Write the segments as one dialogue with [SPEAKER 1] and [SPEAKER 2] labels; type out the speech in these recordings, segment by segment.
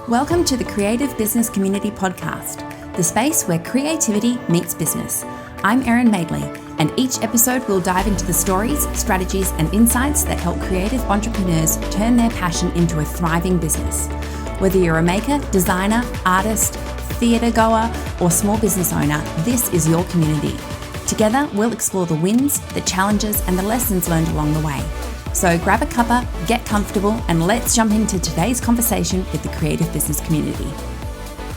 [SPEAKER 1] Welcome to the Creative Business Community Podcast, the space where creativity meets business. I'm Erin Madeley, and each episode will dive into the stories, strategies, and insights that help creative entrepreneurs turn their passion into a thriving business. Whether you're a maker, designer, artist, theatre goer, or small business owner, this is your community. Together, we'll explore the wins, the challenges, and the lessons learned along the way. So grab a cuppa, get comfortable, and let's jump into today's conversation with the creative business community.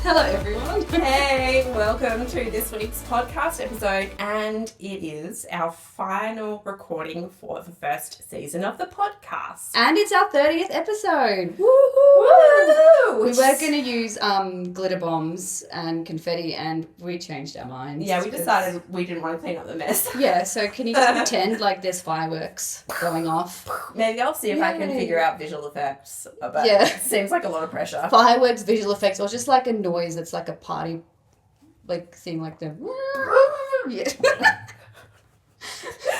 [SPEAKER 2] Hello everyone.
[SPEAKER 3] Hey, welcome to this week's podcast episode, and it is our final recording for the first season of the podcast.
[SPEAKER 2] And it's our 30th episode.
[SPEAKER 3] Woohoo!
[SPEAKER 2] We were going to use glitter bombs and confetti, and we changed our minds.
[SPEAKER 3] Yeah, we decided we didn't want to clean up the mess.
[SPEAKER 2] Yeah, so can you just pretend like there's fireworks going off?
[SPEAKER 3] Maybe I'll see if I can figure out visual effects, but
[SPEAKER 2] Yeah.
[SPEAKER 3] it seems like a lot of pressure.
[SPEAKER 2] Fireworks, visual effects, or just like a noise that's like a party like thing, like the... Yeah.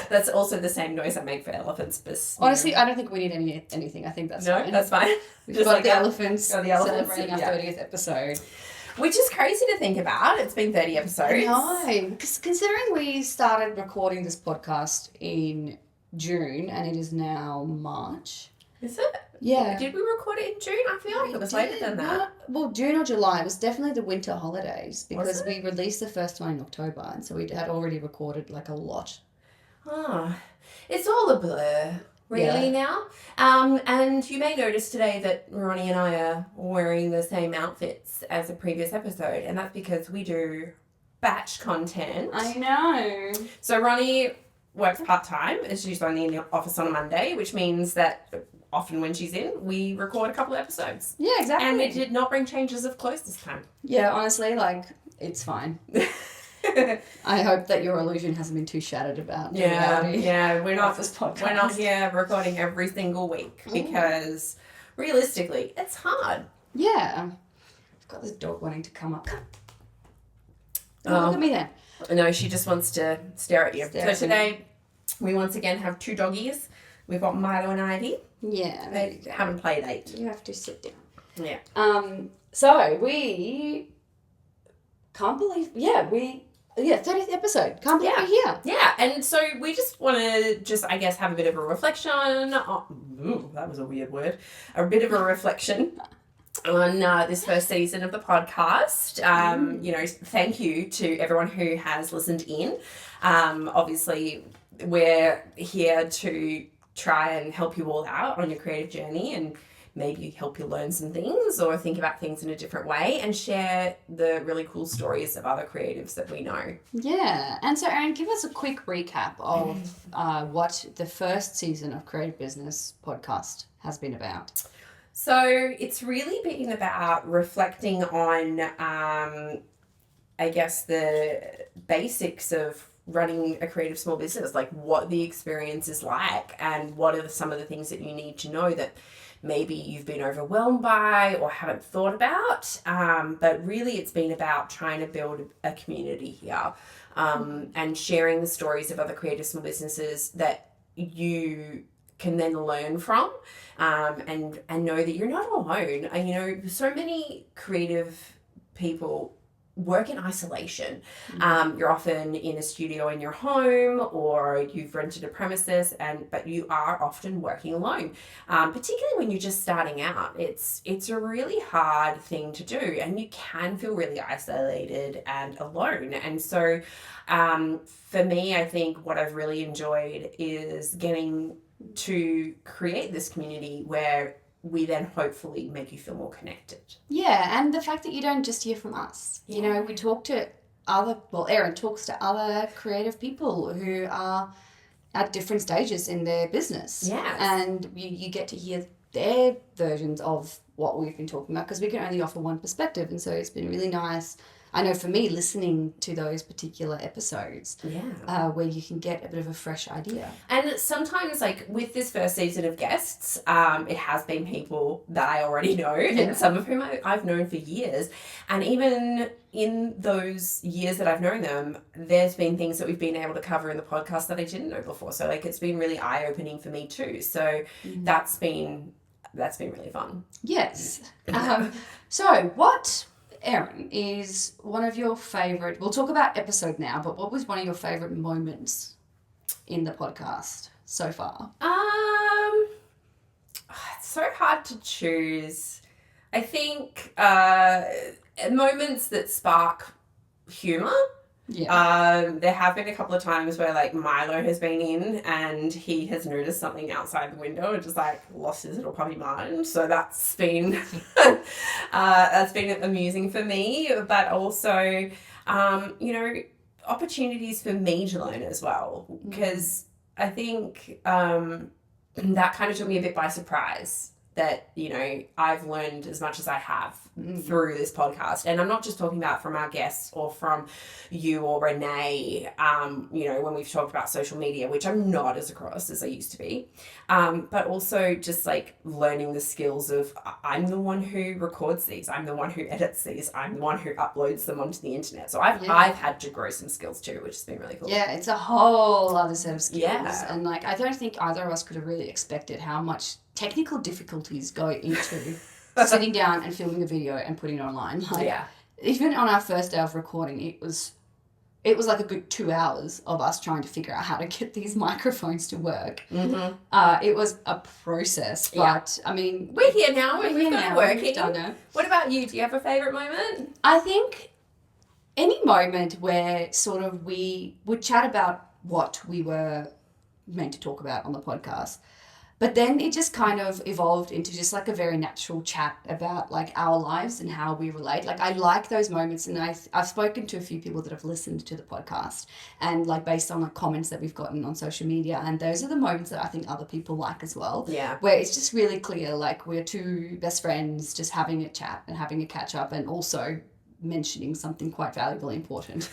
[SPEAKER 3] That's also the same noise I make for elephants. But
[SPEAKER 2] Honestly, I don't think we need anything. I think that's fine.
[SPEAKER 3] No, that's fine.
[SPEAKER 2] We've got the elephants celebrating our
[SPEAKER 3] yeah.
[SPEAKER 2] 30th episode.
[SPEAKER 3] Which is crazy to think about. It's been 30 episodes.
[SPEAKER 2] No, because considering we started recording this podcast in June and it is now March.
[SPEAKER 3] Is it?
[SPEAKER 2] Yeah.
[SPEAKER 3] Did we record it in June? I feel like it was later than that.
[SPEAKER 2] Well, June or July. It was definitely the winter holidays because we released the first one in October, and so we had already recorded like a lot.
[SPEAKER 3] Oh, it's all a blur, really, now. And you may notice today that Ronnie and I are wearing the same outfits as the previous episode, and that's because we do batch content.
[SPEAKER 2] I know.
[SPEAKER 3] So Ronnie works part-time, as she's only in the office on a Monday, which means that often when she's in, we record a couple of episodes.
[SPEAKER 2] Yeah, exactly.
[SPEAKER 3] And we did not bring changes of clothes this time.
[SPEAKER 2] Yeah, honestly, like, it's fine. I hope that your illusion hasn't been too shattered about reality.
[SPEAKER 3] Yeah, we're not
[SPEAKER 2] this podcast.
[SPEAKER 3] We're not here recording every single week because realistically, it's hard.
[SPEAKER 2] Yeah. I've got this dog wanting to come up. Look at me then.
[SPEAKER 3] No, she just wants to stare at you.
[SPEAKER 2] Stare at
[SPEAKER 3] today, we once again have two doggies. We've got Milo and Ivy.
[SPEAKER 2] Yeah.
[SPEAKER 3] They haven't played date.
[SPEAKER 2] You have to sit down.
[SPEAKER 3] Yeah.
[SPEAKER 2] So we can't believe, 30th episode. Can't believe we're here.
[SPEAKER 3] Yeah, and so we just want to I guess, have a bit of a reflection on, that was a weird word, a bit of a reflection on this first season of the podcast. Thank you to everyone who has listened in. Obviously, we're here to try and help you all out on your creative journey and maybe help you learn some things or think about things in a different way and share the really cool stories of other creatives that we know.
[SPEAKER 2] Yeah. And so, Erin, give us a quick recap of what the first season of Creative Business podcast has been about.
[SPEAKER 3] So it's really been about reflecting on, I guess, the basics of running a creative small business, like what the experience is like and what are some of the things that you need to know that maybe you've been overwhelmed by or haven't thought about. But really it's been about trying to build a community here and sharing the stories of other creative small businesses that you can then learn from and know that you're not alone. So many creative people work in isolation. You're often in a studio in your home or you've rented a premises, but you are often working alone. Particularly when you're just starting out, it's a really hard thing to do, and you can feel really isolated and alone. And so, for me, I think what I've really enjoyed is getting to create this community where we then hopefully make you feel more connected.
[SPEAKER 2] Yeah, and the fact that you don't just hear from us. You know, we talk to Erin talks to other creative people who are at different stages in their business.
[SPEAKER 3] Yes.
[SPEAKER 2] And you get to hear their versions of what we've been talking about because we can only offer one perspective. And so it's been really nice, I know for me, listening to those particular episodes where you can get a bit of a fresh idea.
[SPEAKER 3] And sometimes, like with this first season of guests, it has been people that I already know and some of whom I've known for years. And even in those years that I've known them, there's been things that we've been able to cover in the podcast that I didn't know before. So like it's been really eye-opening for me too. So that's been that's been really fun.
[SPEAKER 2] Yes. So what, Erin, is one of your favourite, we'll talk about episode now, but what was one of your favourite moments in the podcast so far?
[SPEAKER 3] It's so hard to choose. I think moments that spark humour.
[SPEAKER 2] Yeah.
[SPEAKER 3] There have been a couple of times where like Milo has been in and he has noticed something outside the window and just like lost his little puppy mind. So that's been amusing for me, but also opportunities for me to learn as well, because I think that kind of took me a bit by surprise. That, I've learned as much as I have through this podcast. And I'm not just talking about from our guests or from you or Renee, when we've talked about social media, which I'm not as across as I used to be. But also just like learning the skills of I'm the one who records these. I'm the one who edits these. I'm the one who uploads them onto the internet. So I've had to grow some skills too, which has been really cool.
[SPEAKER 2] Yeah, it's a whole other set of skills.
[SPEAKER 3] Yeah.
[SPEAKER 2] And like, I don't think either of us could have really expected how much technical difficulties go into sitting down and filming a video and putting it online. Like, even on our first day of recording, it was like a good 2 hours of us trying to figure out how to get these microphones to work.
[SPEAKER 3] Mm-hmm.
[SPEAKER 2] It was a process, but I mean,
[SPEAKER 3] we're here now. We've got it working.
[SPEAKER 2] We've done it.
[SPEAKER 3] What about you? Do you have a favourite moment?
[SPEAKER 2] I think any moment where sort of we would chat about what we were meant to talk about on the podcast. But then it just kind of evolved into just like a very natural chat about like our lives and how we relate. Like I like those moments, and I've spoken to a few people that have listened to the podcast and like based on like comments that we've gotten on social media, and those are the moments that I think other people like as well.
[SPEAKER 3] Yeah.
[SPEAKER 2] Where it's just really clear like we're two best friends just having a chat and having a catch up, and also mentioning something quite valuable and important.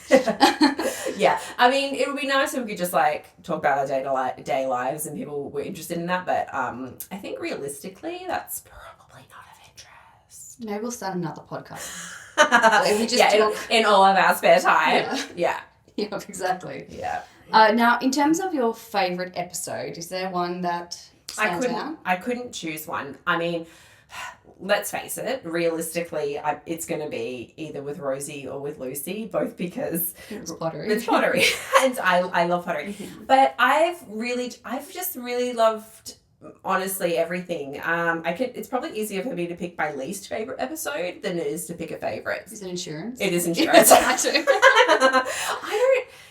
[SPEAKER 3] Yeah, I mean, it would be nice if we could just like talk about our day lives and people were interested in that, but I think realistically that's probably not of interest.
[SPEAKER 2] Maybe we'll start another podcast. Like we just talk
[SPEAKER 3] in all of our spare time. Yeah,
[SPEAKER 2] exactly.
[SPEAKER 3] Yeah.
[SPEAKER 2] Now, in terms of your favourite episode, is there one that stands out?
[SPEAKER 3] I couldn't choose one. I mean, let's face it, realistically, it's going to be either with Rosie or with Lucy, both because
[SPEAKER 2] it's pottery.
[SPEAKER 3] It's pottery, and I love pottery. But I've just really loved, honestly, everything. It's probably easier for me to pick my least favorite episode than it is to pick a favorite.
[SPEAKER 2] Is it insurance?
[SPEAKER 3] It is insurance.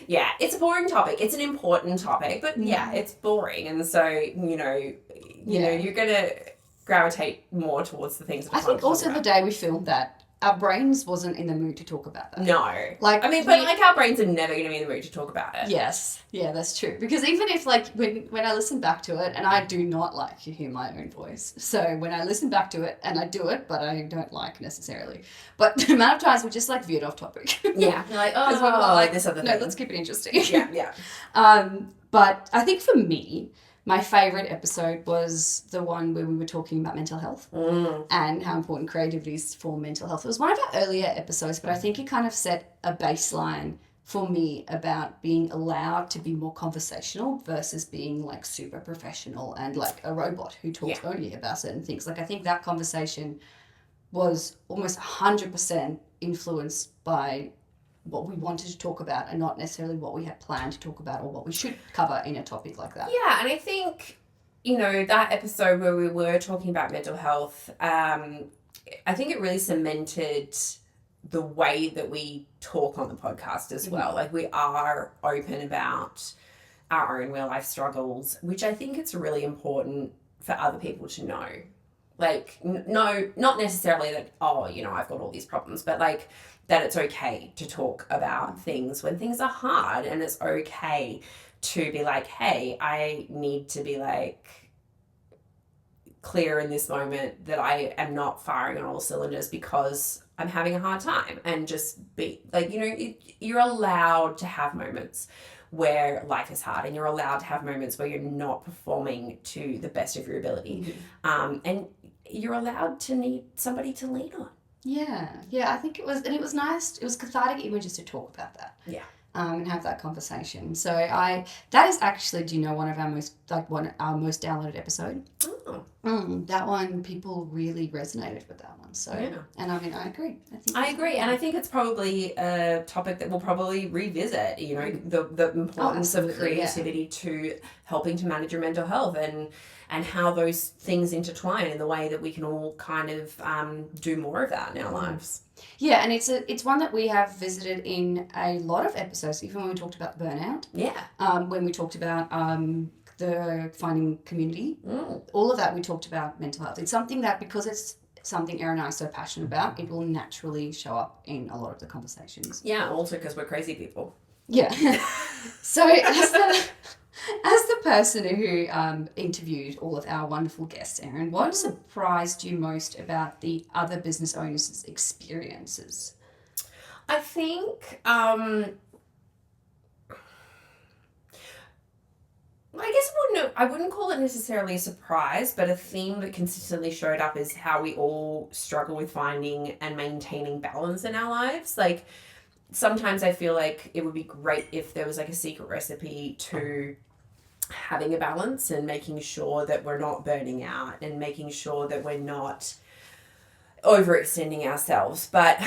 [SPEAKER 2] Yeah,
[SPEAKER 3] it's a boring topic. It's an important topic, but it's boring, and so you're gonna gravitate more towards the things that
[SPEAKER 2] I think also the day we filmed that, our brains wasn't in the mood to talk about that.
[SPEAKER 3] No.
[SPEAKER 2] Like,
[SPEAKER 3] our brains are never going to be in the mood to talk about it.
[SPEAKER 2] Yes. Yeah, that's true. Because even if, like, when I listen back to it, and I do not like to hear my own voice. So when I listen back to it, and I do it, but I don't like necessarily. But the amount of times we just, like, veered off topic.
[SPEAKER 3] Yeah. You're like, this other thing.
[SPEAKER 2] No, let's keep it interesting.
[SPEAKER 3] Yeah.
[SPEAKER 2] But I think for me, my favourite episode was the one where we were talking about mental health and how important creativity is for mental health. It was one of our earlier episodes, but I think it kind of set a baseline for me about being allowed to be more conversational versus being like super professional and like a robot who talks only about certain things. Like I think that conversation was almost 100% influenced by what we wanted to talk about and not necessarily what we had planned to talk about or what we should cover in a topic like that.
[SPEAKER 3] Yeah, and I think, that episode where we were talking about mental health, I think it really cemented the way that we talk on the podcast as well. Like we are open about our own real life struggles, which I think it's really important for other people to know. Like, no, not necessarily that, I've got all these problems, but like, that it's okay to talk about things when things are hard, and it's okay to be like, hey, I need to be like clear in this moment that I am not firing on all cylinders because I'm having a hard time, and just be like, you're allowed to have moments where life is hard, and you're allowed to have moments where you're not performing to the best of your ability. And you're allowed to need somebody to lean on.
[SPEAKER 2] Yeah, I think it was nice. It was cathartic even just to talk about that.
[SPEAKER 3] Yeah.
[SPEAKER 2] and have that conversation. So that is actually, do you know, one of our our most downloaded episode. That one, people really resonated with that one. So, yeah. And I mean, I agree.
[SPEAKER 3] I agree, and I think it's probably a topic that we'll probably revisit. You know, the importance of creativity to helping to manage your mental health, and how those things intertwine in the way that we can all kind of do more of that in our lives.
[SPEAKER 2] Yeah, and it's one that we have visited in a lot of episodes, even when we talked about burnout.
[SPEAKER 3] Yeah.
[SPEAKER 2] When we talked about the finding community, all of that we talked about mental health. It's something that, because it's something Erin and I are so passionate about, it will naturally show up in a lot of the conversations.
[SPEAKER 3] Yeah, also because we're crazy people.
[SPEAKER 2] Yeah. So as the person who interviewed all of our wonderful guests, Erin, what surprised you most about the other business owners' experiences?
[SPEAKER 3] I think, I guess I wouldn't call it necessarily a surprise, but a theme that consistently showed up is how we all struggle with finding and maintaining balance in our lives. Like, sometimes I feel like it would be great if there was like a secret recipe to having a balance and making sure that we're not burning out and making sure that we're not overextending ourselves. But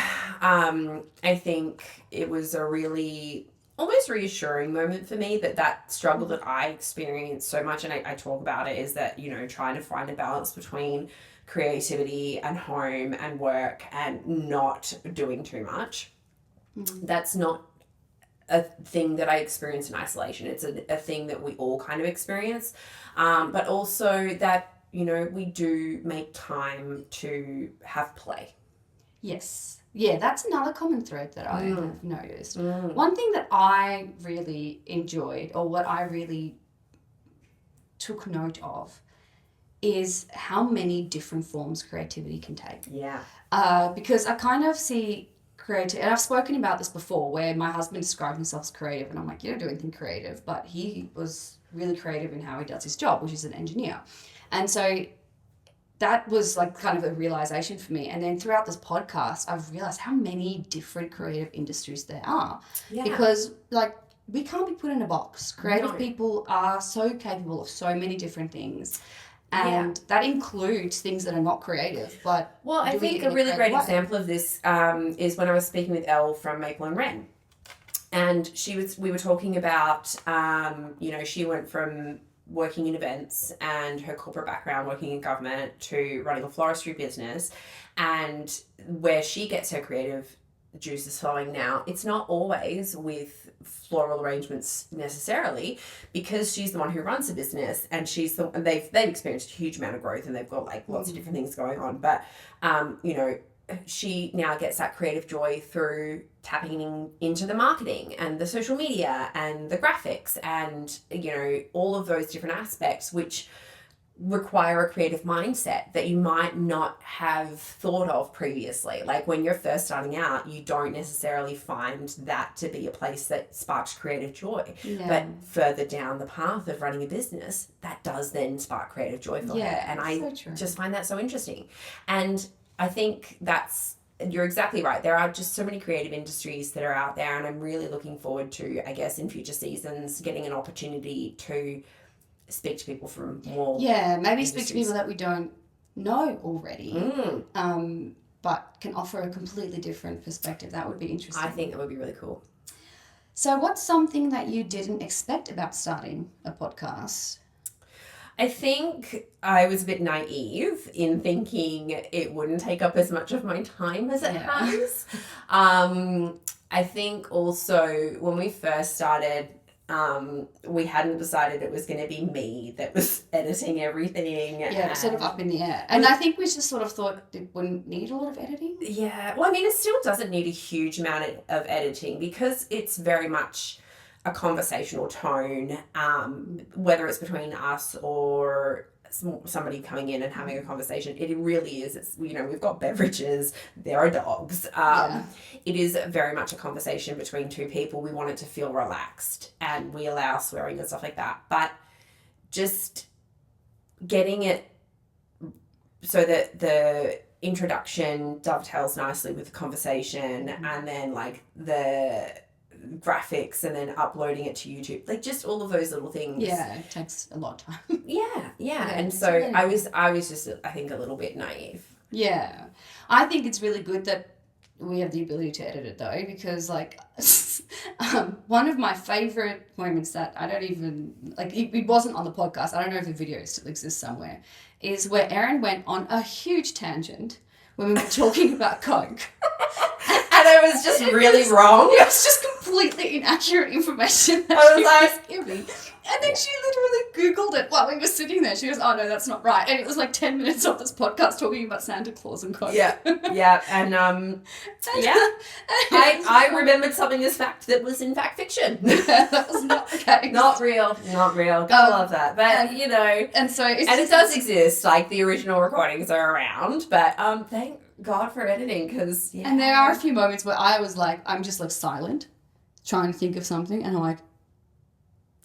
[SPEAKER 3] I think it was a really almost reassuring moment for me that struggle that I experienced so much, and I talk about it, is that, you know, trying to find a balance between creativity and home and work and not doing too much. That's not a thing that I experience in isolation. It's a thing that we all kind of experience. But also that, you know, we do make time to have play.
[SPEAKER 2] Yes. Yeah, that's another common thread that I have noticed. One thing that I really enjoyed, or what I really took note of, is how many different forms creativity can take.
[SPEAKER 3] Yeah.
[SPEAKER 2] Because I kind of see creative, and I've spoken about this before, where my husband described himself as creative, and I'm like, you don't do anything creative, but he was really creative in how he does his job, which is an engineer. And so that was like kind of a realization for me. And then throughout this podcast, I've realized how many different creative industries there are. Yeah. Because like, we can't be put in a box. Creative people are so capable of so many different things. And that includes things that are not creative, but...
[SPEAKER 3] Well, I think a really great example of this is when I was speaking with Elle from Maple and Wren. And we were talking about, you know, she went from working in events and her corporate background working in government to running a floristry business, and where she gets her creative juices flowing now, it's not always with floral arrangements necessarily, because she's the one who runs the business, and they've experienced a huge amount of growth, and they've got like lots of different things going on, but you know, she now gets that creative joy through tapping into the marketing and the social media and the graphics and, you know, all of those different aspects which require a creative mindset that you might not have thought of previously. Like when you're first starting out, you don't necessarily find that to be a place that sparks creative joy. Yeah. But further down the path of running a business, that does then spark creative joy for her. And I just find that so interesting. And I think you're exactly right. There are just so many creative industries that are out there, and I'm really looking forward to, I guess, in future seasons, getting an opportunity to speak to people from more
[SPEAKER 2] maybe speak to people that we don't know already, but can offer a completely different perspective. That would be interesting.
[SPEAKER 3] I think that would be really cool.
[SPEAKER 2] So what's something that you didn't expect about starting a podcast?
[SPEAKER 3] I think I was a bit naive in thinking it wouldn't take up as much of my time as it has. I think also when we first started, we hadn't decided it was going to be me that was editing everything.
[SPEAKER 2] Yeah, it was sort of up in the air. And I think we just sort of thought it wouldn't need a lot of editing.
[SPEAKER 3] Yeah. Well, I mean, it still doesn't need a huge amount of editing, because it's very much a conversational tone, whether it's between us or somebody coming in and having a conversation. It really is. It's, you know, we've got beverages, there are dogs. It is very much a conversation between two people. We want it to feel relaxed, and we allow swearing and stuff like that. But just getting it so that the introduction dovetails nicely with the conversation, and then like the graphics and then uploading it to YouTube. Like just all of those little things.
[SPEAKER 2] Yeah, it takes a lot of time.
[SPEAKER 3] Yeah. And so I was just, I think, a little bit naive.
[SPEAKER 2] Yeah. I think it's really good that we have the ability to edit it though, because like one of my favorite moments that I don't even like, it wasn't on the podcast, I don't know if the video still exists somewhere, is where Erin went on a huge tangent when we were talking about Coke.
[SPEAKER 3] And it was just really wrong.
[SPEAKER 2] It was just completely inaccurate information that
[SPEAKER 3] I was
[SPEAKER 2] she
[SPEAKER 3] like,
[SPEAKER 2] was giving. And then she literally Googled it while we were sitting there. She goes, oh no, that's not right. And it was like 10 minutes of this podcast talking about Santa Claus and Coke.
[SPEAKER 3] Yeah. And I remembered something as fact that was in fact fiction.
[SPEAKER 2] Yeah, that was not the case.
[SPEAKER 3] Not real. Gotta love that. But
[SPEAKER 2] and so
[SPEAKER 3] it does exist. Like the original recordings are around, but thank God for editing, because
[SPEAKER 2] and there are a few moments where I was like, I'm just like silent, trying to think of something, and I'm like,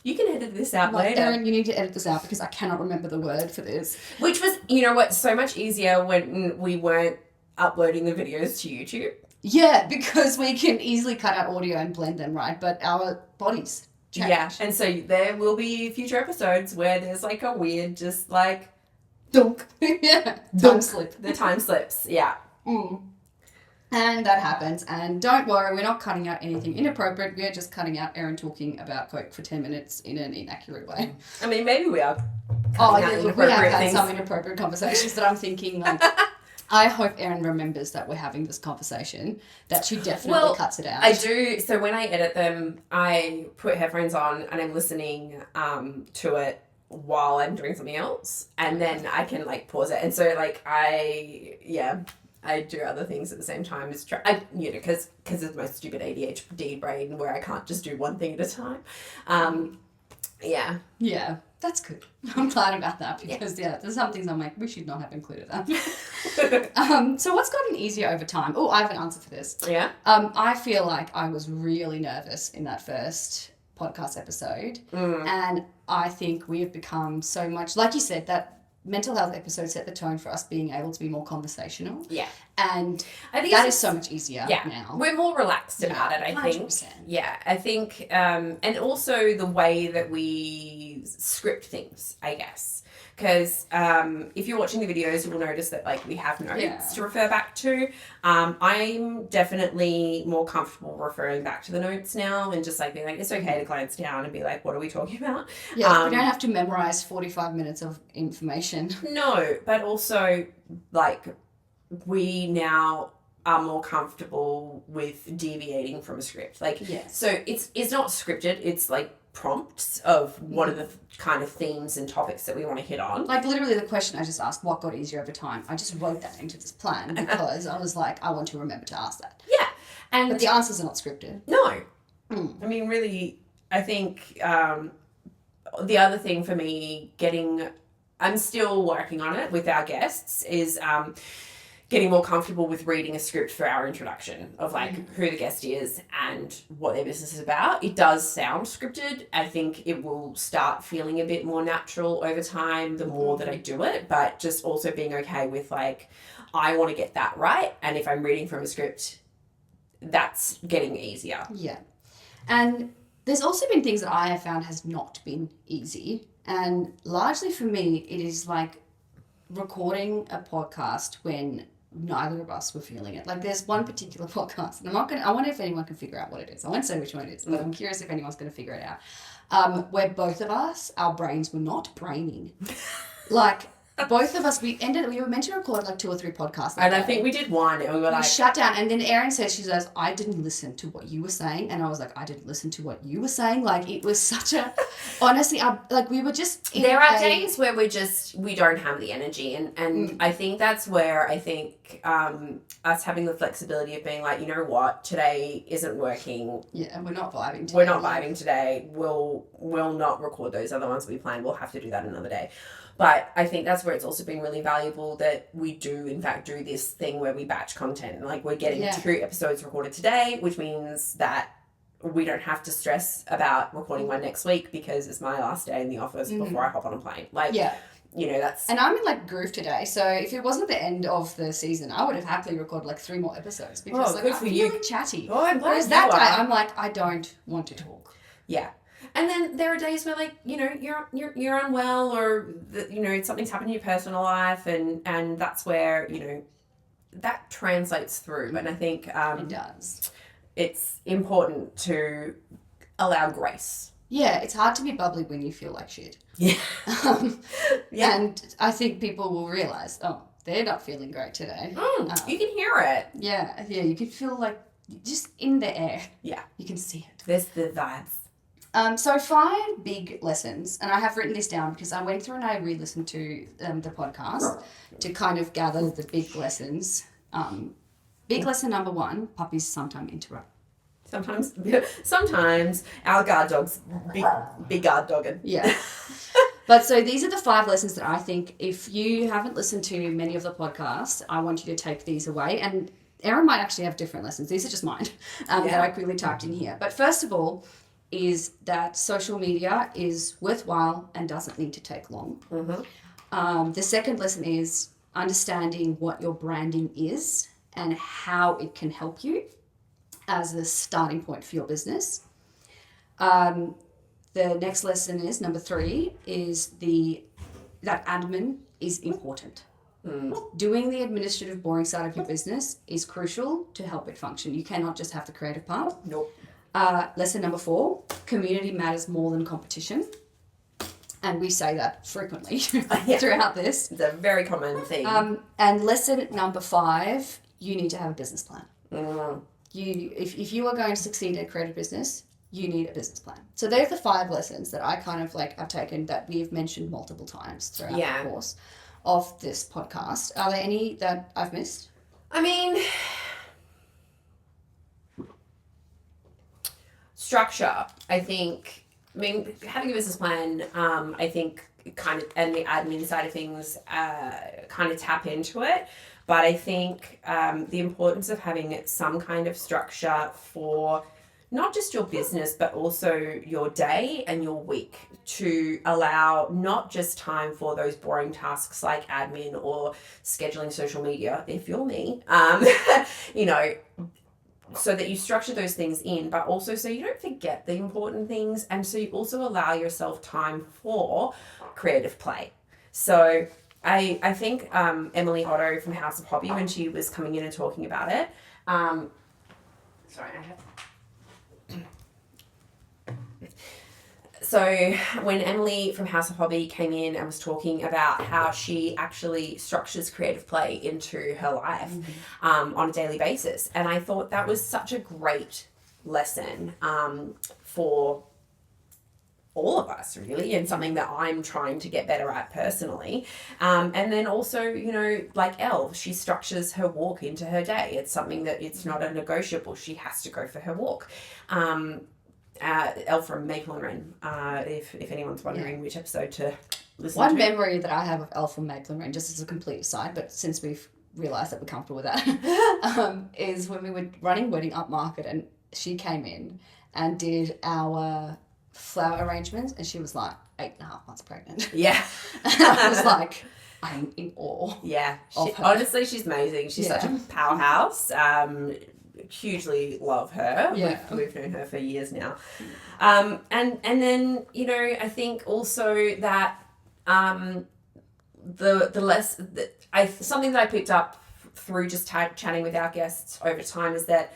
[SPEAKER 3] you can edit this out later.
[SPEAKER 2] Erin, you need to edit this out because I cannot remember the word for this.
[SPEAKER 3] Which was, you know what, so much easier when we weren't uploading the videos to YouTube.
[SPEAKER 2] Yeah, because we can easily cut out audio and blend them, right? But our bodies change.
[SPEAKER 3] Yeah, and so there will be future episodes where there's like a weird, just like,
[SPEAKER 2] dunk. Yeah. Time slip.
[SPEAKER 3] The time slips, yeah.
[SPEAKER 2] And that happens. And don't worry, we're not cutting out anything inappropriate. We're just cutting out Erin talking about Coke for 10 minutes in an inaccurate way.
[SPEAKER 3] I mean, maybe we are
[SPEAKER 2] cutting out inappropriate we have had some inappropriate conversations that I'm thinking, like, I hope Erin remembers that we're having this conversation, that she definitely cuts it out.
[SPEAKER 3] I do. So when I edit them, I put headphones on and I'm listening to it while I'm doing something else. And then I can, like, pause it. And so, like, I do other things at the same time as because of my stupid ADHD brain where I can't just do one thing at a time.
[SPEAKER 2] Yeah, that's good. I'm glad about that because there's some things I'm like, we should not have included that. So what's gotten easier over time? Oh, I have an answer for this.
[SPEAKER 3] Yeah.
[SPEAKER 2] I feel like I was really nervous in that first podcast episode, and I think we have become so much, like you said, that mental health episode set the tone for us being able to be more conversational.
[SPEAKER 3] Yeah.
[SPEAKER 2] And I think that is so much easier now.
[SPEAKER 3] We're more relaxed about it, I think.
[SPEAKER 2] 100%.
[SPEAKER 3] Yeah, I think, and also the way that we script things, I guess. Because if you're watching the videos, you will notice that, like, we have notes to refer back to. I'm definitely more comfortable referring back to the notes now and just, like, being like, it's okay to glance down and be like, what are we talking about?
[SPEAKER 2] Yeah, we don't have to memorize 45 minutes of information.
[SPEAKER 3] No, but also, like, we now are more comfortable with deviating from a script. Like, so it's not scripted, it's, like, prompts of what are the kind of themes and topics that we want to hit on.
[SPEAKER 2] Like, literally the question I just asked, what got easier over time? I just wrote that into this plan because I was like, I want to remember to ask that.
[SPEAKER 3] Yeah.
[SPEAKER 2] But the answers are not scripted.
[SPEAKER 3] No. I mean, really, I think the other thing for me I'm still working on it with our guests, is getting more comfortable with reading a script for our introduction of, like, who the guest is and what their business is about. It does sound scripted. I think it will start feeling a bit more natural over time the more that I do it, but just also being okay with, like, I want to get that right. And if I'm reading from a script, that's getting easier.
[SPEAKER 2] Yeah. And there's also been things that I have found has not been easy. And largely for me, it is like recording a podcast when neither of us were feeling it. Like, there's one particular podcast, and I wonder if anyone can figure out what it is. I won't say which one it is, but I'm curious if anyone's going to figure it out. Where both of us, our brains were not braining. Like, both of us, we were meant to record like 2 or 3 podcasts.
[SPEAKER 3] And I think we did one, and we were like,
[SPEAKER 2] shut down. And then Erin said, she goes, I didn't listen to what you were saying. And I was like, I didn't listen to what you were saying. Like, it was such a, honestly, like, we were just
[SPEAKER 3] there are days where we don't have the energy. And I think that's where us having the flexibility of being like, you know what, today isn't working.
[SPEAKER 2] Yeah, and we're not vibing today.
[SPEAKER 3] We're not vibing today. We'll not record those other ones we planned. We'll have to do that another day. But I think that's where it's also been really valuable that we do, in fact, do this thing where we batch content. Like, we're getting 2 episodes recorded today, which means that we don't have to stress about recording one next week because it's my last day in the office before I hop on a plane. Like, you know, that's...
[SPEAKER 2] And I'm in, like, groove today, so if it wasn't the end of the season, I would have happily recorded, like, 3 more episodes because, like, I'm feeling chatty.
[SPEAKER 3] Oh, I'm glad.
[SPEAKER 2] Whereas that day, I'm like, I don't want to talk.
[SPEAKER 3] Yeah. And then there are days where, like, you know, you're unwell or, you know, something's happened in your personal life and that's where, you know, that translates through. And I think...
[SPEAKER 2] it does.
[SPEAKER 3] It's important to allow grace.
[SPEAKER 2] Yeah, it's hard to be bubbly when you feel like shit.
[SPEAKER 3] Yeah.
[SPEAKER 2] And I think people will realise, oh, they're not feeling great today.
[SPEAKER 3] You can hear it.
[SPEAKER 2] Yeah, you can feel like just in the air.
[SPEAKER 3] Yeah.
[SPEAKER 2] You can see it.
[SPEAKER 3] There's the vibes.
[SPEAKER 2] So 5 big lessons, and I have written this down because I went through and I re-listened to the podcast to kind of gather the big lessons. Big lesson number 1, puppies sometimes interrupt.
[SPEAKER 3] Sometimes our guard dog's big guard dogging.
[SPEAKER 2] Yeah. But so these are the 5 lessons that I think if you haven't listened to many of the podcasts, I want you to take these away. And Erin might actually have different lessons. These are just mine that I quickly typed in here. But first of all is that social media is worthwhile and doesn't need to take long. The second lesson is understanding what your branding is and how it can help you as the starting point for your business. The next lesson is, number 3, is that admin is important. Doing the administrative boring side of your business is crucial to help it function. You cannot just have the creative part.
[SPEAKER 3] Nope.
[SPEAKER 2] Lesson number 4, community matters more than competition. And we say that frequently throughout this.
[SPEAKER 3] It's a very common thing.
[SPEAKER 2] And lesson number 5, you need to have a business plan. If you are going to succeed in a creative business, you need a business plan. So they're the 5 lessons that I kind of like I've taken that we've mentioned multiple times throughout the course of this podcast. Are there any that I've missed?
[SPEAKER 3] I mean, structure, I think. I mean, having a business plan, I think kind of, and the admin side of things kind of tap into it. But I think the importance of having some kind of structure for not just your business, but also your day and your week to allow not just time for those boring tasks like admin or scheduling social media, if you're me, you know, so that you structure those things in, but also so you don't forget the important things. And so you also allow yourself time for creative play. So I think Emily Otto from House of Hobby, when she was coming in and talking about it, So when Emily from House of Hobby came in and was talking about how she actually structures creative play into her life on a daily basis. And I thought that was such a great lesson for all of us, really, and something that I'm trying to get better at personally. And then also, you know, like Elle, she structures her walk into her day. It's something that it's not a negotiable. She has to go for her walk. Elle from Maple and Wren, if anyone's wondering which episode to listen
[SPEAKER 2] One
[SPEAKER 3] to.
[SPEAKER 2] memory that I have of Elle from Maple and Wren, just as a complete aside, but since we've realised that we're comfortable with that, is when we were running Wedding Upmarket and she came in and did our flower arrangements and she was like 8.5 months pregnant.
[SPEAKER 3] Yeah.
[SPEAKER 2] I was like, I'm in awe.
[SPEAKER 3] Yeah.
[SPEAKER 2] Of her.
[SPEAKER 3] Honestly, she's amazing. She's such a powerhouse. Hugely love her.
[SPEAKER 2] Yeah.
[SPEAKER 3] We've known her for years now. And then, you know, I think also that something that I picked up through just chatting with our guests over time is that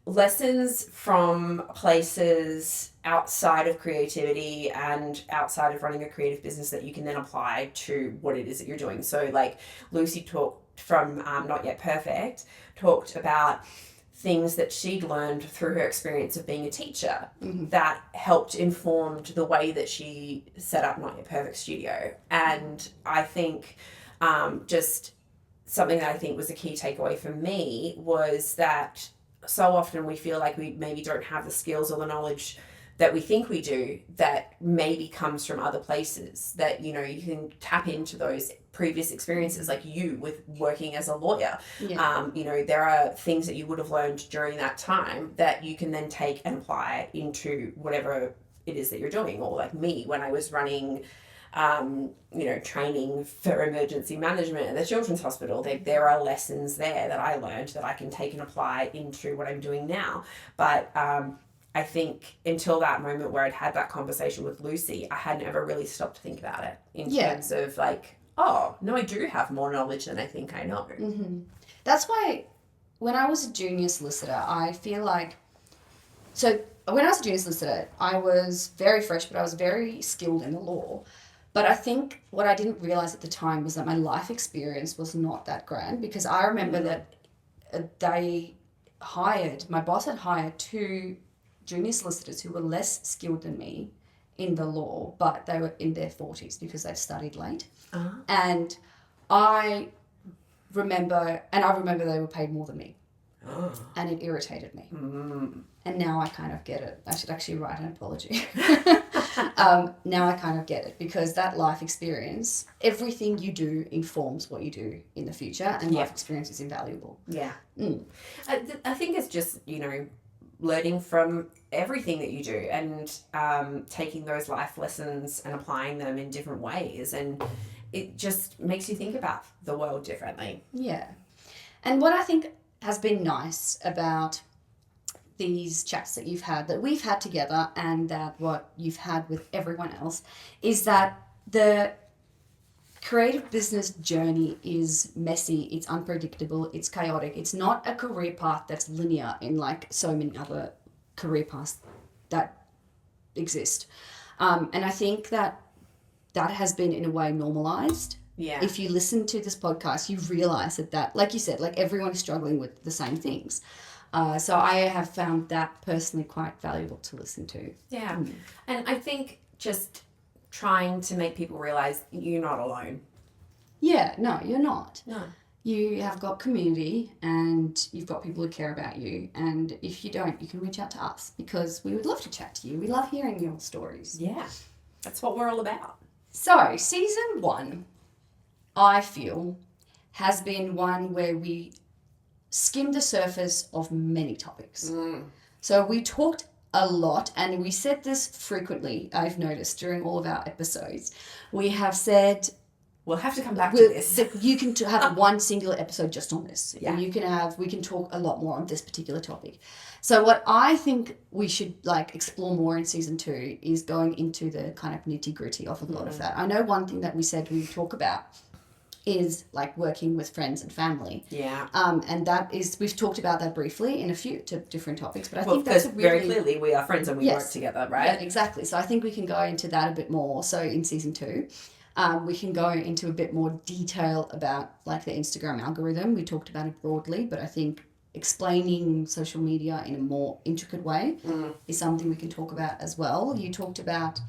[SPEAKER 3] lessons from places outside of creativity and outside of running a creative business that you can then apply to what it is that you're doing. So like Lucy talked from Not Yet Perfect, talked about things that she'd learned through her experience of being a teacher that helped informed the way that she set up Not Yet Perfect Studio. And I think just something that I think was a key takeaway for me was that so often we feel like we maybe don't have the skills or the knowledge that we think we do that maybe comes from other places, that, you know, you can tap into those previous experiences, like you with working as a lawyer. You know, there are things that you would have learned during that time that you can then take and apply into whatever it is that you're doing. Or like me, when I was running you know, training for emergency management at the Children's Hospital, there are lessons there that I learned that I can take and apply into what I'm doing now. But I think until that moment where I'd had that conversation with Lucy, I hadn't ever really stopped to think about it in terms of like, oh, no, I do have more knowledge than I think I know.
[SPEAKER 2] Mm-hmm. That's why when I was a junior solicitor, I feel like, so when I was a junior solicitor, I was very fresh, but I was very skilled in the law. But I think what I didn't realize at the time was that my life experience was not that grand, because I remember that my boss had hired 2 junior solicitors who were less skilled than me in the law, but they were in their 40s because they'd studied late. Uh-huh. And I remember they were paid more than me. Oh. And it irritated me. Mm. And now I kind of get it. I should actually write an apology. Now I kind of get it, because that life experience, everything you do informs what you do in the future, and life experience is invaluable. Yeah. Mm.
[SPEAKER 3] I think it's just, you know, learning from everything that you do and taking those life lessons and applying them in different ways. And it just makes you think about the world differently.
[SPEAKER 2] Yeah. And what I think has been nice about these chats that we've had together, and that what you've had with everyone else, is that the creative business journey is messy, it's unpredictable, it's chaotic. It's not a career path that's linear in like so many other career paths that exist. And I think that has been in a way normalized. Yeah. If you listen to this podcast, you realize that, like you said, like everyone is struggling with the same things. So I have found that personally quite valuable to listen to.
[SPEAKER 3] Yeah. Mm. And I think just trying to make people realize you're not alone.
[SPEAKER 2] Yeah, no, you're not. No. You have got community, and you've got people who care about you. And if you don't, you can reach out to us, because we would love to chat to you. We love hearing your stories.
[SPEAKER 3] Yeah, that's what we're all about.
[SPEAKER 2] So, season 1, I feel, has been one where we skimmed the surface of many topics. Mm. So we talked a lot, and we said this frequently, I've noticed, during all of our episodes. We have said...
[SPEAKER 3] We'll have to come back to this.
[SPEAKER 2] You can have one singular episode just on this. Yeah. And we can talk a lot more on this particular topic. So what I think we should explore more in season 2 is going into the kind of nitty-gritty of a lot of that. I know one thing that we said we would talk about is working with friends and family. Yeah. And that is, we've talked about that briefly in a few different topics, but I think that's
[SPEAKER 3] very clearly we are friends and we work together, right?
[SPEAKER 2] Yeah, exactly. So I think we can go into that a bit more. So in season 2, we can go into a bit more detail about the Instagram algorithm. We talked about it broadly, but I think explaining social media in a more intricate way is something we can talk about as well. You talked about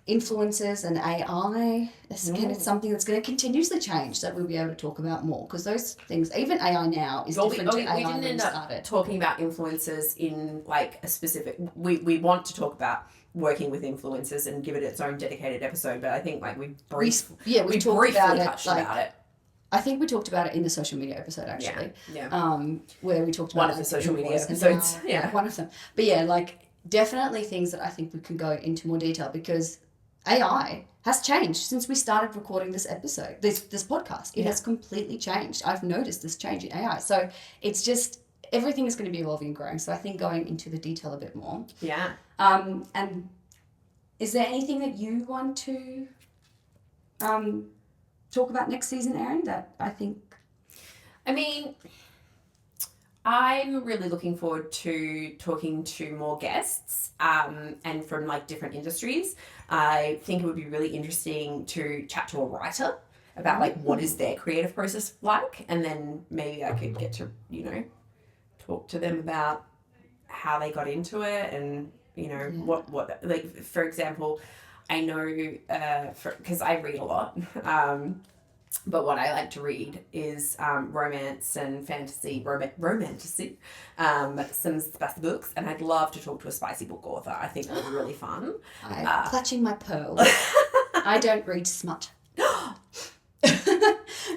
[SPEAKER 2] influencers and AI. Again, it's something that's going to continuously change, that we'll be able to talk about more, because those things, even AI now is different to AI when we started. We didn't end up
[SPEAKER 3] talking about influencers in a specific... We want to talk about working with influencers and give it its own dedicated episode, but I think we briefly touched about it.
[SPEAKER 2] I think we talked about it in the social media episode, actually. Yeah. Where we talked about
[SPEAKER 3] one of the social media episodes.
[SPEAKER 2] Yeah, one of them. But yeah, definitely things that I think we can go into more detail, because AI has changed since we started recording this episode, this podcast. It has completely changed. I've noticed this change in AI. So it's just, everything is going to be evolving and growing. So I think going into the detail a bit more. Yeah. And is there anything that you want to talk about next season, Erin, that I think...
[SPEAKER 3] I mean, I'm really looking forward to talking to more guests and from different industries. I think it would be really interesting to chat to a writer about what is their creative process like, and then maybe I could get to, talk to them about how they got into it, and what for example, I know because I read a lot, But what I like to read is romance and fantasy, romantasy, some spicy books, and I'd love to talk to a spicy book author. I think that would be really fun.
[SPEAKER 2] I'm clutching my pearls. I don't read smut.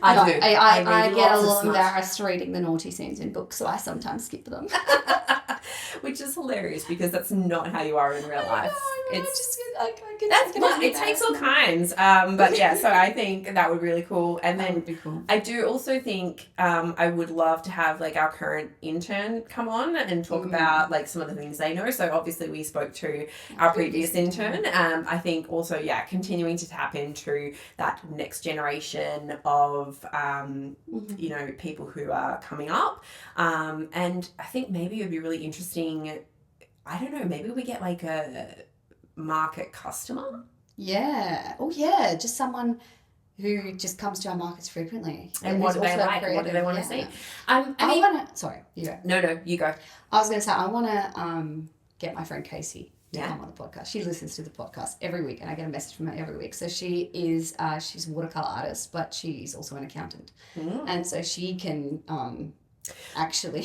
[SPEAKER 2] I get a little embarrassed reading the naughty scenes in books, so I sometimes skip them.
[SPEAKER 3] Which is hilarious because that's not how you are in real life.
[SPEAKER 2] It
[SPEAKER 3] takes all kinds. But yeah, so I think that would be really cool. And then
[SPEAKER 2] would be cool.
[SPEAKER 3] I do also think I would love to have like our current intern come on and talk about like some of the things they know. So obviously we spoke to our previous intern. I think also, continuing to tap into that next generation of, you know, people who are coming up. And I think maybe it would be really interesting. I don't know, maybe we get like a market customer.
[SPEAKER 2] Yeah. Oh, yeah. Just someone who just comes to our markets frequently.
[SPEAKER 3] And what do they like? Creative. What do they want to see?
[SPEAKER 2] Sorry, you go.
[SPEAKER 3] No, you go.
[SPEAKER 2] I was going to say, I want to get my friend Casey to come on the podcast. She listens to the podcast every week, and I get a message from her every week. So she is, she's a watercolor artist, but she's also an accountant. And so she can... actually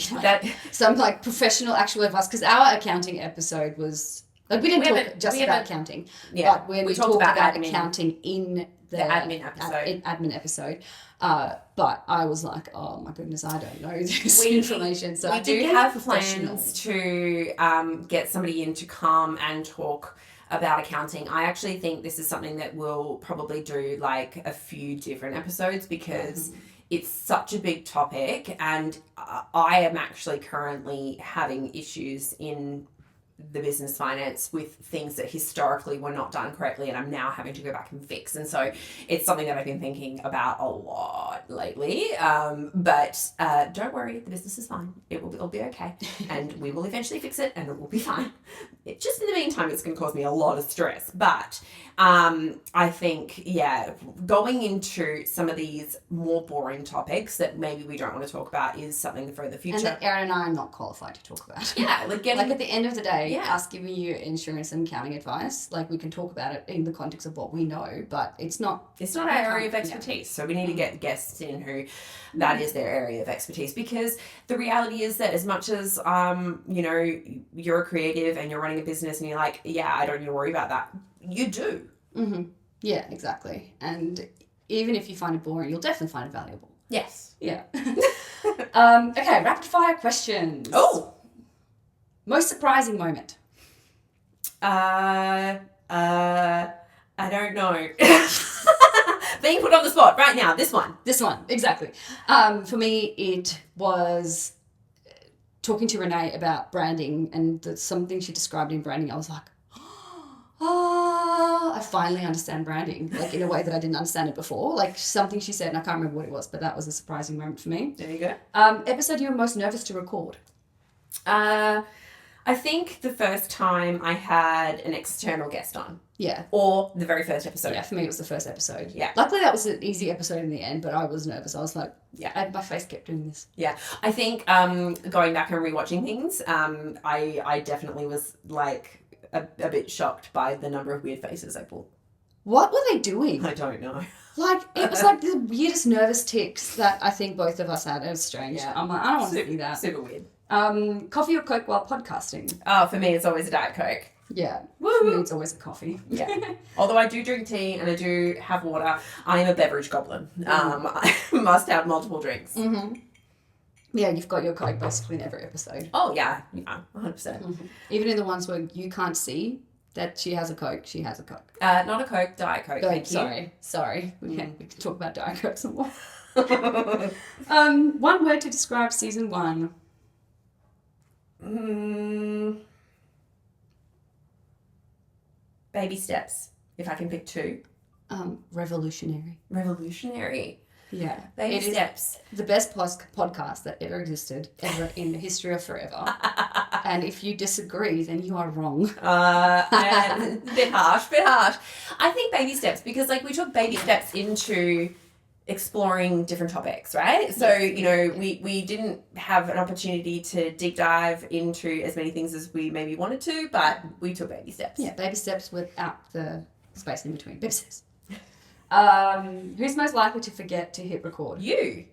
[SPEAKER 2] some like professional actual advice, because our accounting episode was like we didn't talk just about accounting, but when we talked about accounting in the
[SPEAKER 3] admin episode.
[SPEAKER 2] But I was like, oh my goodness, I don't know this information. So
[SPEAKER 3] we do have plans to get somebody in to come and talk about accounting. I actually think this is something that we'll probably do like a few different episodes because it's such a big topic, and I am actually currently having issues in the business finance with things that historically were not done correctly, and I'm now having to go back and fix. And so it's something that I've been thinking about a lot lately. But don't worry, the business is fine. It'll be okay. And we will eventually fix it and it will be fine. Just in the meantime, it's going to cause me a lot of stress. But I think, going into some of these more boring topics that maybe we don't want to talk about is something for the future.
[SPEAKER 2] And that Erin and I are not qualified to talk about.
[SPEAKER 3] Yeah, like at
[SPEAKER 2] the end of the day, us giving you insurance and accounting advice, like we can talk about it in the context of what we know, but it's not
[SPEAKER 3] our area of expertise. So we need to get guests in who that is their area of expertise, because the reality is that as much as you know, you're a creative and you're running a business and you're like, I don't need to worry about that, you do.
[SPEAKER 2] Yeah, exactly. And even if you find it boring, you'll definitely find it valuable.
[SPEAKER 3] Yes.
[SPEAKER 2] Yeah. Okay, rapid fire questions.
[SPEAKER 3] Oh.
[SPEAKER 2] Most surprising moment?
[SPEAKER 3] I don't know. Being put on the spot right now. This one,
[SPEAKER 2] exactly. For me, it was talking to Renee about branding and something she described in branding. I was like, I finally understand branding, like in a way that I didn't understand it before. Like something she said, and I can't remember what it was, but that was a surprising moment for me.
[SPEAKER 3] There you go.
[SPEAKER 2] Episode you were most nervous to record?
[SPEAKER 3] I think the first time I had an external guest on.
[SPEAKER 2] Yeah.
[SPEAKER 3] Or the very first episode.
[SPEAKER 2] Yeah, for me it was the first episode.
[SPEAKER 3] Yeah.
[SPEAKER 2] Luckily that was an easy episode in the end, but I was nervous. I was like, my face kept doing this.
[SPEAKER 3] Yeah. I think going back and rewatching things, I definitely was like a bit shocked by the number of weird faces I pulled.
[SPEAKER 2] What were they doing?
[SPEAKER 3] I don't know.
[SPEAKER 2] Like, it was like the weirdest nervous tics that I think both of us had. It was strange.
[SPEAKER 3] Yeah.
[SPEAKER 2] I'm like, I don't want to do that.
[SPEAKER 3] Super weird.
[SPEAKER 2] Coffee or Coke while podcasting?
[SPEAKER 3] Oh, for me, it's always a Diet Coke.
[SPEAKER 2] Yeah.
[SPEAKER 3] Woo!
[SPEAKER 2] For me, it's always a coffee.
[SPEAKER 3] Yeah. Although I do drink tea and I do have water, I am a beverage goblin. I must have multiple drinks.
[SPEAKER 2] Mm-hmm. Yeah, you've got your Coke basically in every episode.
[SPEAKER 3] Oh, yeah. 100%.
[SPEAKER 2] Mm-hmm. Even in the ones where you can't see that she has a Coke, she has a Coke.
[SPEAKER 3] Not a Coke, Diet Coke.
[SPEAKER 2] Sorry. We can talk about Diet Coke some more. One word to describe season 1.
[SPEAKER 3] Baby steps, if I can pick 2.
[SPEAKER 2] Revolutionary.
[SPEAKER 3] Revolutionary.
[SPEAKER 2] Yeah.
[SPEAKER 3] Baby steps.
[SPEAKER 2] The best podcast that ever existed, ever in the history of forever. And if you disagree, then you are wrong.
[SPEAKER 3] Bit harsh. I think baby steps, because like we took baby steps into exploring different topics, right? So, you know, we didn't have an opportunity to deep dive into as many things as we maybe wanted to, but we took baby steps.
[SPEAKER 2] Yeah, baby steps without the space in between. Baby steps. Who's most likely to forget to hit record?
[SPEAKER 3] You.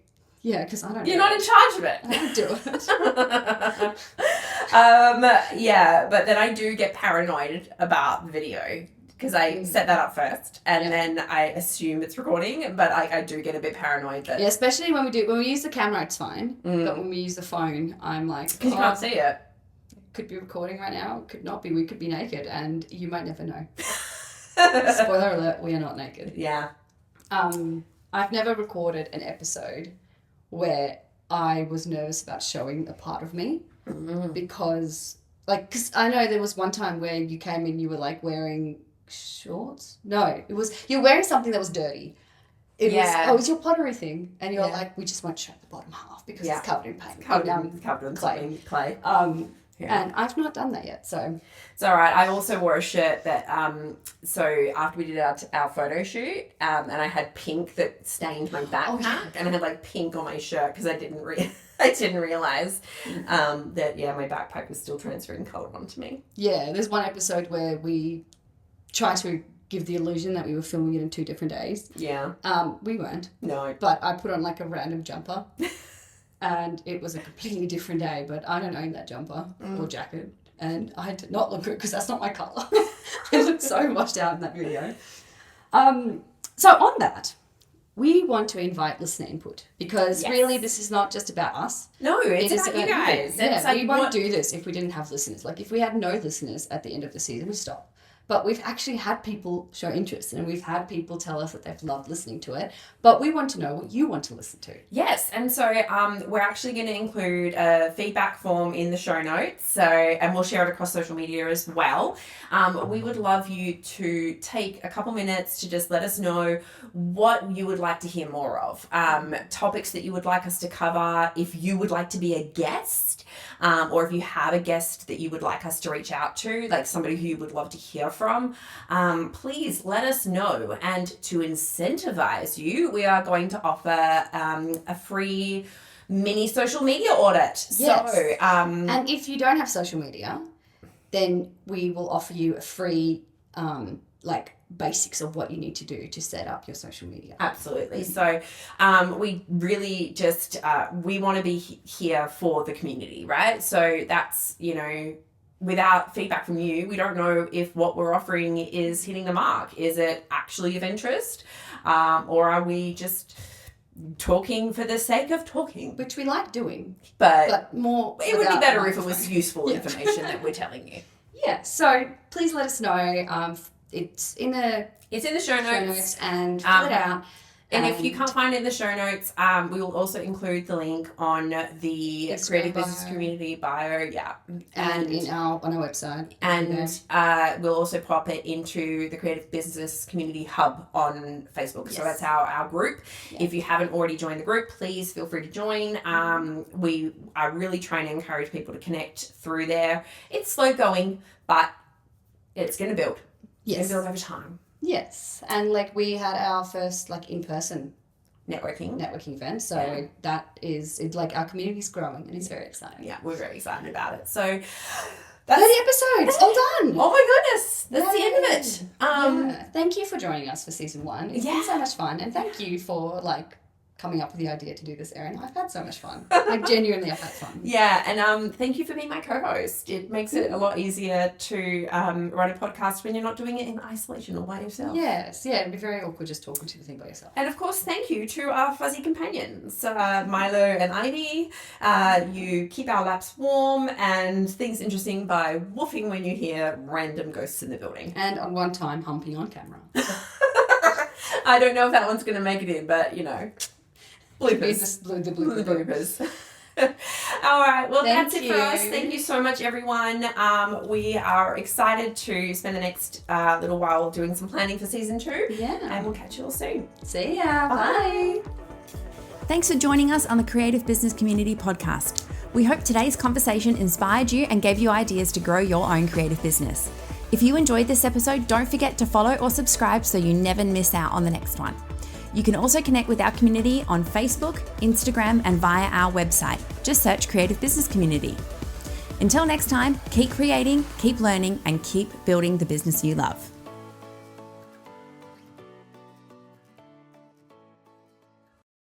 [SPEAKER 2] Yeah, because I don't.
[SPEAKER 3] You're not in charge of it.
[SPEAKER 2] I don't do it.
[SPEAKER 3] Yeah, but then I do get paranoid about video because I set that up first and then I assume it's recording, but I do get a bit paranoid that.
[SPEAKER 2] Yeah, especially when we use the camera, it's fine. But when we use the phone, I'm like,
[SPEAKER 3] because you can't see it.
[SPEAKER 2] Could be recording right now, could not be. We could be naked, and you might never know. Spoiler alert: we are not naked.
[SPEAKER 3] Yeah.
[SPEAKER 2] I've never recorded an episode where I was nervous about showing a part of me because I know there was one time where you came in, you were like wearing shorts. No, you're wearing something that was dirty. It was your pottery thing, and you're like, we just won't show the bottom half because it's covered in paint,
[SPEAKER 3] covered in clay.
[SPEAKER 2] And I've not done that yet, so
[SPEAKER 3] it's all right. I also wore a shirt that so after we did our photo shoot, and I had pink that stained my backpack, and I had like pink on my shirt because I didn't realize that my backpack was still transferring color onto me. Yeah,
[SPEAKER 2] there's one episode where we try to give the illusion that we were filming it in 2 different days.
[SPEAKER 3] Yeah.
[SPEAKER 2] We weren't.
[SPEAKER 3] No.
[SPEAKER 2] But I put on like a random jumper. And it was a completely different day, but I don't own that jumper or jacket. And I did not look good because that's not my colour. I looked so washed out in that video. So on that, we want to invite listener input because really this is not just about us.
[SPEAKER 3] No, it's about you guys.
[SPEAKER 2] Yeah, we won't do this if we didn't have listeners. Like if we had no listeners at the end of the season, we'd stop. But we've actually had people show interest and we've had people tell us that they've loved listening to it. But we want to know what you want to listen to.
[SPEAKER 3] Yes, and so we're actually going to include a feedback form in the show notes. And we'll share it across social media as well. We would love you to take a couple minutes to just let us know what you would like to hear more of. Topics that you would like us to cover. If you would like to be a guest, or if you have a guest that you would like us to reach out to, like somebody who you would love to hear from, please let us know. And to incentivize you, we are going to offer a free mini social media audit.
[SPEAKER 2] Yes.
[SPEAKER 3] So,
[SPEAKER 2] and if you don't have social media, then we will offer you a free basics of what you need to do to set up your social media.
[SPEAKER 3] Absolutely. So we really just we want to be here for the community, right? So that's, without feedback from you, we don't know if what we're offering is hitting the mark. Is it actually of interest? Or are we just talking for the sake of talking?
[SPEAKER 2] Which we like doing.
[SPEAKER 3] But
[SPEAKER 2] more.
[SPEAKER 3] It would be better if it was useful information that we're telling you.
[SPEAKER 2] Yeah. So please let us know. It's in the
[SPEAKER 3] show notes
[SPEAKER 2] and fill it out.
[SPEAKER 3] And if you can't find it in the show notes, we will also include the link on the
[SPEAKER 2] Instagram
[SPEAKER 3] Creative
[SPEAKER 2] bio.
[SPEAKER 3] Business Community bio,
[SPEAKER 2] and on our website.
[SPEAKER 3] And we'll also pop it into the Creative Business Community Hub on Facebook. Yes. So that's our group. Yes. If you haven't already joined the group, please feel free to join. We are really trying to encourage people to connect through there. It's slow going, but it's going to build.
[SPEAKER 2] Yes.
[SPEAKER 3] It's going to build over time.
[SPEAKER 2] Yes, and we had our first in-person networking event, so that is our community's growing and it's very exciting.
[SPEAKER 3] Yeah, we're very excited about it. So
[SPEAKER 2] 30 episodes, all done.
[SPEAKER 3] Oh my goodness, that's the end of it.
[SPEAKER 2] Thank you for joining us for season 1. It's been so much fun, and thank you for coming up with the idea to do this, Erin. I've had so much fun. Genuinely, I've had fun.
[SPEAKER 3] Yeah, and thank you for being my co-host. It makes it a lot easier to run a podcast when you're not doing it in isolation or by yourself.
[SPEAKER 2] Yes, it'd be very awkward just talking to the thing by yourself.
[SPEAKER 3] And of course, thank you to our fuzzy companions, Milo and Ivy. You keep our laps warm and things interesting by woofing when you hear random ghosts in the building.
[SPEAKER 2] And on one time, humping on camera.
[SPEAKER 3] I don't know if that one's going to make it in, but bloopers.
[SPEAKER 2] The bloopers.
[SPEAKER 3] All right. Well, that's it for us. Thank you so much, everyone. We are excited to spend the next little while doing some planning for season 2.
[SPEAKER 2] Yeah.
[SPEAKER 3] And we'll catch you all soon.
[SPEAKER 2] See ya. Bye.
[SPEAKER 1] Thanks for joining us on the Creative Business Community Podcast. We hope today's conversation inspired you and gave you ideas to grow your own creative business. If you enjoyed this episode, don't forget to follow or subscribe so you never miss out on the next one. You can also connect with our community on Facebook, Instagram, and via our website. Just search Creative Business Community. Until next time, keep creating, keep learning, and keep building the business you love.